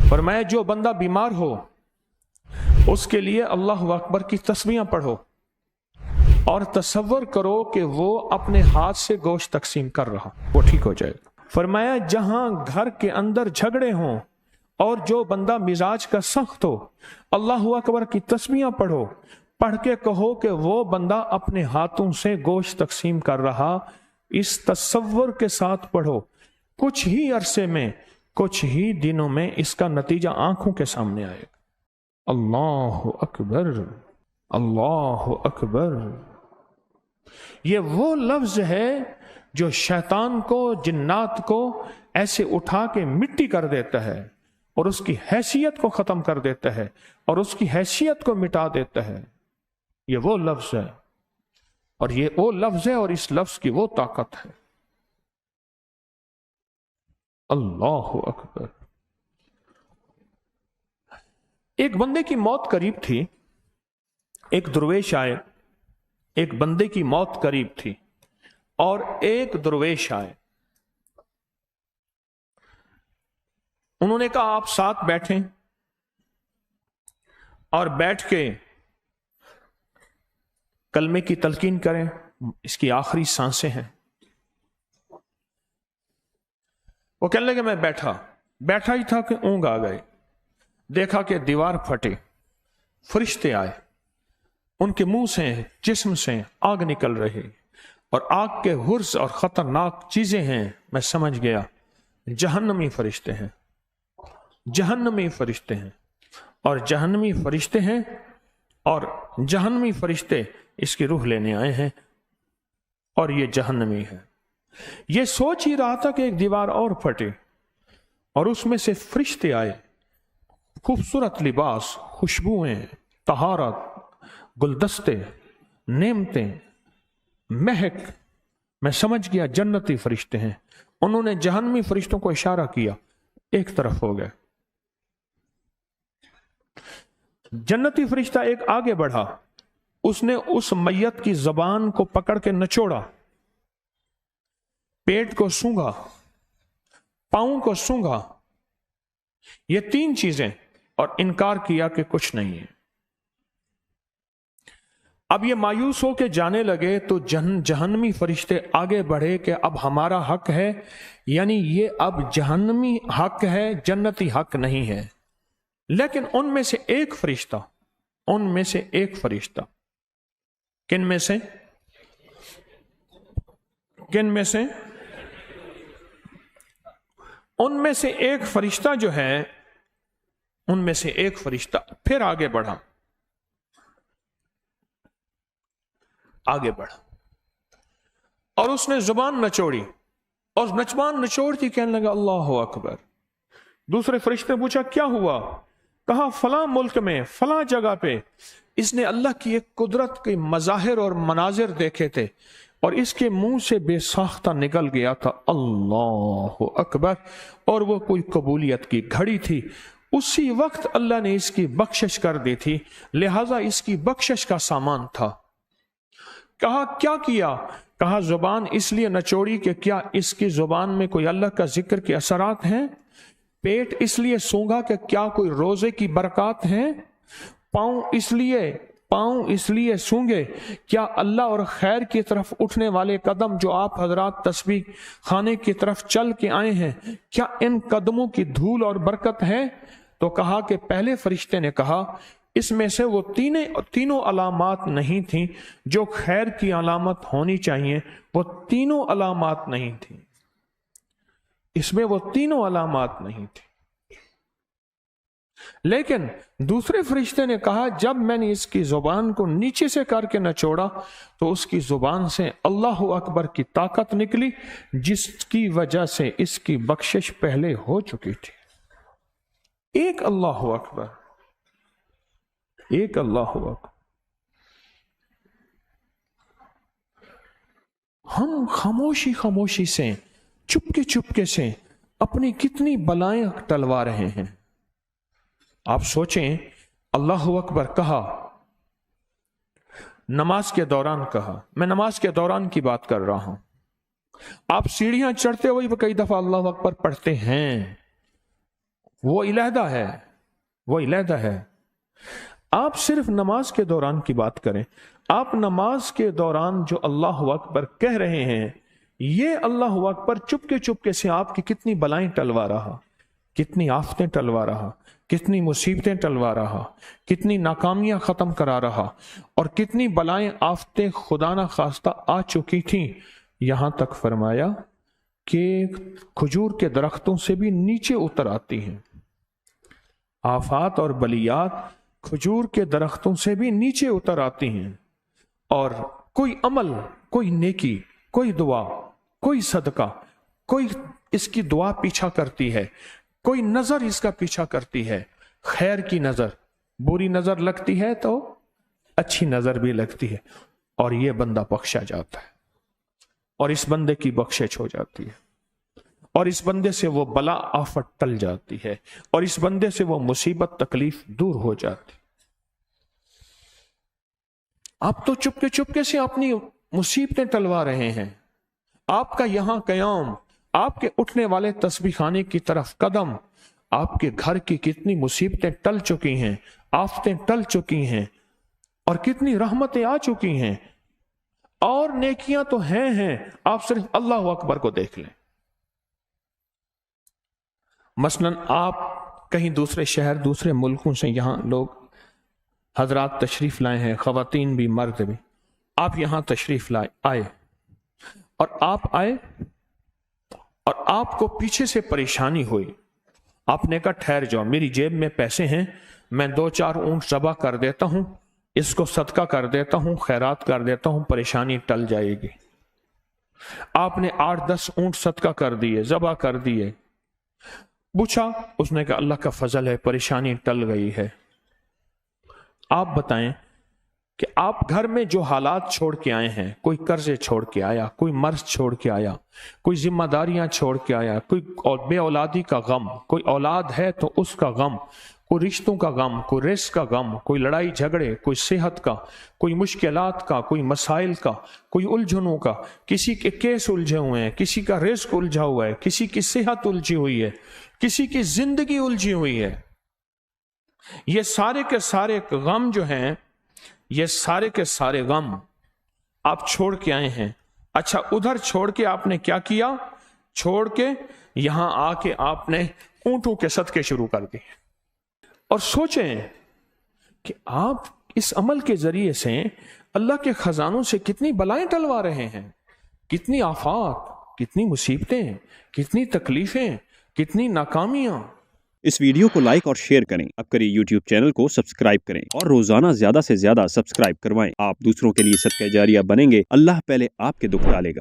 फरमाया जो बंदा बीमार हो उसके लिए अल्लाह अकबर की तस्बीहां पढ़ो और तसव्वुर करो कि वो अपने हाथ से गोश्त तकसीम कर रहा, वो ठीक हो जाएगा। फरमाया जहां घर के अंदर झगड़े हों और जो बंदा मिजाज का सख्त हो, अल्लाह अकबर की तस्बीहां पढ़ो, पढ़ के कहो कि वो बंदा अपने हाथों से गोश्त तकसीम कर रहा। इस तसव्वुर के साथ पढ़ो, कुछ ही अरसे में, कुछ ही दिनों में इसका नतीजा आंखों के सामने आएगा। अल्लाह अकबर, अल्लाह अकबर। ये वो लफ्ज है जो शैतान को, जिन्नात को ऐसे उठा के मिट्टी कर देता है और उसकी हैसियत को खत्म कर देता है और उसकी हैसियत को मिटा देता है। ये वो लफ्ज है और ये वो लफ्ज है और इस लफ्ज की वो ताकत है। अल्लाह अकबर। एक बंदे की मौत करीब थी, एक दरवेश आए, एक बंदे की मौत करीब थी और एक दरवेश आए। उन्होंने कहा आप साथ बैठें और बैठ के कलमे की तलकीन करें, इसकी आखिरी सांसें हैं। वो कहने लगे मैं बैठा ही था कि ऊंघ आ गई। देखा कि दीवार फटे, फरिश्ते आए, उनके मुंह से, जिस्म से आग निकल रही और आग के हुर्स और खतरनाक चीजें हैं। मैं समझ गया जहन्नमी फरिश्ते हैं, जहन्नमी फरिश्ते हैं और जहन्नमी फरिश्ते हैं और जहन्नमी फरिश्ते इसकी रूह लेने आए हैं और ये जहन्नमी है। ये सोच ही रहा था कि एक दीवार और फटे और उसमें से फरिश्ते आए, खूबसूरत लिबास, खुशबुएं, तहारत, गुलदस्ते, नेमतें, महक। मैं समझ गया जन्नती फरिश्ते हैं। उन्होंने जहन्नमी फरिश्तों को इशारा किया, एक तरफ हो गए। जन्नती फरिश्ता एक आगे बढ़ा, उसने उस मैयत की जबान को पकड़ के नचोड़ा, पेट को सूंघा, पांव को सूंघा, ये तीन चीजें, और इनकार किया कि कुछ नहीं है। अब ये मायूस हो के जाने लगे तो जहन्नमी फरिश्ते आगे बढ़े कि अब हमारा हक है, यानी ये अब जहन्नमी हक है, जन्नती हक नहीं है। लेकिन उनमें से एक फरिश्ता, उनमें से एक फरिश्ता, किन में से, किन में से, उनमें से एक फरिश्ता जो है, उनमें से एक फरिश्ता फिर आगे बढ़ा, आगे बढ़ा और उसने जुबान नचोड़ी और नचबान नचोड़ती कहने लगा अल्लाह अकबर। दूसरे फरिश्ते ने पूछा क्या हुआ? कहा फलां मुल्क में फलां जगह पे इसने अल्लाह की एक कुदरत के मज़ाहिर और मनाजिर देखे थे और इसके मुंह से बेसाख्ता निकल गया था अल्लाह अकबर, और वो कोई कबूलियत की घड़ी थी। उसी वक्त अल्लाह ने इसकी बख्शिश कर दी थी, लिहाजा इसकी बख्शिश का सामान था। कहा क्या किया? कहा जुबान इसलिए नचोड़ी कि क्या इसकी जुबान में कोई अल्लाह का जिक्र के असरात हैं? पेट इसलिए सूंघा कि क्या कोई रोजे की बरकत हैं? पाँव इसलिए सूंघे क्या अल्लाह और खैर की तरफ उठने वाले कदम जो आप हजरात तस्बीह खाने की तरफ चल के आए हैं, क्या इन कदमों की धूल और बरकत है? तो कहा कि पहले फरिश्ते ने कहा इसमें से वो तीनों अलामात नहीं थी जो खैर की अलामत होनी चाहिए, वो तीनों अलामात नहीं थी, इसमें वो तीनों अलामात नहीं थी। लेकिन दूसरे फरिश्ते ने कहा जब मैंने इसकी जुबान को नीचे से करके नचोड़ा तो उसकी जुबान से अल्लाह अकबर की ताकत निकली, जिसकी वजह से इसकी बख्शिश पहले हो चुकी थी। एक अल्लाह अकबर, एक अल्लाह अकबर। हम खामोशी से, चुपके से अपनी कितनी बलाएं टलवा रहे हैं। आप सोचें, अल्लाह अकबर कहा, नमाज के दौरान कहा, मैं नमाज के दौरान की बात कर रहा हूं। आप सीढ़ियां चढ़ते हुए कई दफा अल्लाह अकबर पढ़ते हैं, وہ علیحدہ ہے، وہ علیحدہ ہے۔ آپ صرف نماز کے دوران کی بات کریں، آپ نماز کے دوران جو اللہ اکبر کہہ رہے ہیں، یہ اللہ اکبر چپکے سے آپ کی کتنی بلائیں ٹلوا رہا، کتنی آفتیں ٹلوا رہا، کتنی مصیبتیں ٹلوا رہا، کتنی ناکامیاں ختم کرا رہا، اور کتنی بلائیں آفتیں خدا نہ خواستہ آ چکی تھیں، یہاں تک فرمایا کہ کھجور کے درختوں سے بھی نیچے اتر آتی ہیں۔ آفات اور بلیات کھجور کے درختوں سے بھی نیچے اتر آتی ہیں، اور کوئی عمل، کوئی نیکی، کوئی دعا، کوئی صدقہ، کوئی اس کی دعا پیچھا کرتی ہے، کوئی نظر اس کا پیچھا کرتی ہے، خیر کی نظر، بری نظر لگتی ہے تو اچھی نظر بھی لگتی ہے، اور یہ بندہ بخشا جاتا ہے، اور اس بندے کی بخشش ہو جاتی ہے، اور اس بندے سے وہ بلا آفت ٹل جاتی ہے، اور اس بندے سے وہ مصیبت تکلیف دور ہو جاتی۔ آپ تو چپکے سے اپنی مصیبتیں ٹلوا رہے ہیں، آپ کا یہاں قیام، آپ کے اٹھنے والے تسبیح خانے کی طرف قدم، آپ کے گھر کی کتنی مصیبتیں ٹل چکی ہیں، آفتیں ٹل چکی ہیں، اور کتنی رحمتیں آ چکی ہیں، اور نیکیاں تو ہیں، آپ صرف اللہ اکبر کو دیکھ لیں۔ مثلا آپ کہیں دوسرے شہر، دوسرے ملکوں سے یہاں لوگ حضرات تشریف لائے ہیں، خواتین بھی مرد بھی، آپ یہاں تشریف آئے، اور آپ آئے اور آپ کو پیچھے سے پریشانی ہوئی، آپ نے کہا ٹھہر جاؤ، میری جیب میں پیسے ہیں، میں 2-4 اونٹ ذبح کر دیتا ہوں، اس کو صدقہ کر دیتا ہوں، خیرات کر دیتا ہوں، پریشانی ٹل جائے گی۔ آپ نے 8-10 اونٹ صدقہ کر دیے، ذبح کر دیے، پوچھا، اس نے کہا اللہ کا فضل ہے، پریشانی ٹل گئی ہے۔ آپ بتائیں کہ آپ گھر میں جو حالات چھوڑ کے آئے ہیں، کوئی قرضے چھوڑ کے آیا، کوئی مرض چھوڑ کے آیا، کوئی ذمہ داریاں چھوڑ کے آیا، کوئی بے اولادی کا غم، کوئی اولاد ہے تو اس کا غم، کوئی رشتوں کا غم، کوئی رزق کا غم، کوئی لڑائی جھگڑے، کوئی صحت کا، کوئی مشکلات کا، کوئی مسائل کا، کوئی الجھنوں کا، کسی کے کیس الجھے ہوئے ہیں، کسی کا رزق الجھا ہوا ہے، کسی کی صحت الجھی ہوئی ہے، کسی کی زندگی الجھی ہوئی ہے۔ یہ سارے کے سارے غم جو ہیں، یہ سارے کے سارے غم آپ چھوڑ کے آئے ہیں۔ اچھا، ادھر چھوڑ کے آپ نے کیا کیا؟ چھوڑ کے یہاں آ کے آپ نے اونٹوں کے صدقے شروع کر دیے، اور سوچیں کہ آپ اس عمل کے ذریعے سے اللہ کے خزانوں سے کتنی بلائیں ٹلوا رہے ہیں، کتنی آفات، کتنی مصیبتیں، کتنی تکلیفیں، کتنی ناکامیاں۔ اس ویڈیو کو لائک اور شیئر کریں، اب کریں یوٹیوب چینل کو سبسکرائب کریں، اور روزانہ زیادہ سے زیادہ سبسکرائب کروائیں۔ آپ دوسروں کے لیے صدقہ جاریہ بنیں گے، اللہ پہلے آپ کے دکھ ڈالے گا۔